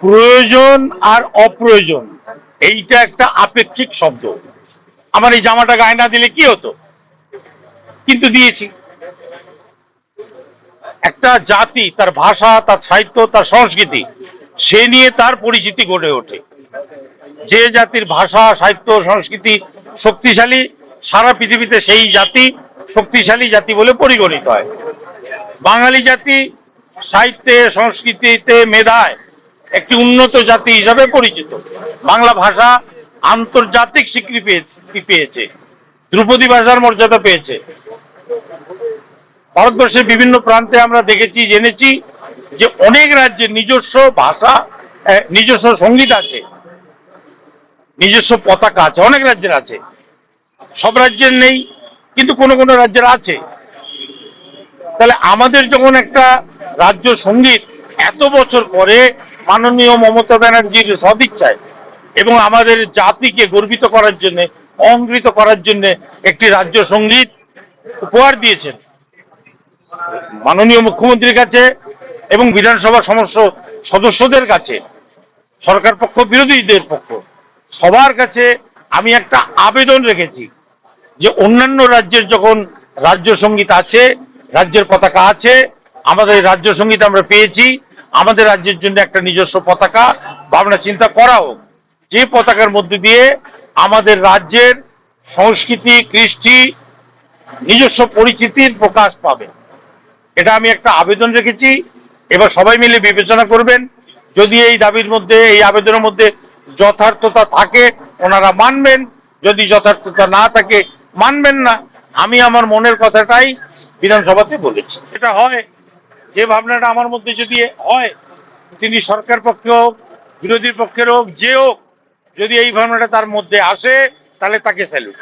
প্রয়োজন আর অপ্রয়োজন এইটা একটা আপেক্ষিক শব্দ। আমার এই জামাটা গায়ে না দিলে কি হতো, কিন্তু দিয়েছি। একটা জাতি তার ভাষা, তার সাহিত্য, তার সংস্কৃতি, সে নিয়ে তার পরিচিতি গড়ে ওঠে। যে জাতির ভাষা, সাহিত্য, সংস্কৃতি শক্তিশালী, সারা পৃথিবীতে সেই জাতি শক্তিশালী জাতি বলে পরিগণিত হয়। বাঙালি জাতি সাহিত্যে, সংস্কৃতিতে, মেধায় একটি উন্নত জাতি হিসাবে পরিচিত। বাংলা ভাষা আন্তর্জাতিক স্বীকৃতি পেয়েছে, ধ্রুপদী ভাষার মর্যাদা পেয়েছে। ভারতবর্ষের বিভিন্ন প্রান্তে আমরা দেখেছি, জেনেছি যে অনেক রাজ্যের নিজস্ব ভাষা, নিজস্ব সঙ্গীত আছে, নিজস্ব পতাকা আছে, অনেক রাজ্যের আছে। সব রাজ্যের নেই, কিন্তু কোনো কোনো রাজ্যের আছে। তাহলে আমাদের যখন একটা রাজ্য সঙ্গীত এত বছর পরে মাননীয় মমতা ব্যানার্জির সদিচ্ছায় এবং আমাদের জাতিকে গর্বিত করার জন্য, অঙ্গিত করার জন্য একটি রাজ্য সঙ্গীত উপহার দিয়েছেন মাননীয় মুখ্যমন্ত্রীর কাছে এবং বিধানসভার সমস্ত সদস্যদের কাছে, সরকার পক্ষ, বিরোধীদের পক্ষ, সবার কাছে আমি একটা আবেদন রেখেছি যে অন্যান্য রাজ্যের যখন রাজ্য সঙ্গীত আছে, রাজ্যের পতাকা আছে, আমাদের রাজ্য সঙ্গীত আমরা পেয়েছি, আমাদের রাজ্যের জন্য একটা নিজস্ব পতাকা ভাবনা চিন্তা করা হোক, যে পতাকার মধ্যে দিয়ে আমাদের রাজ্যের সংস্কৃতি, কৃষ্টি, নিজস্ব পরিচিতির প্রকাশ পাবে। এটা আমি একটা আবেদন রেখেছি। এবার সবাই মিলে বিবেচনা করবেন। যদি এই দাবির মধ্যে, এই আবেদনের মধ্যে যথার্থতা থাকে ওনারা মানবেন, যদি যথার্থতা না থাকে মানবেন না। আমি আমার মনের কথাটাই বিধানসভাতে বলেছি। এটা হয়, যে ভাবনাটা আমার মধ্যে যদি হয়, তিনি সরকার পক্ষে হোক, বিরোধী পক্ষের হোক, যে হোক, যদি এই ভাবনাটা তার মধ্যে আসে তাহলে তাকে স্যালুট।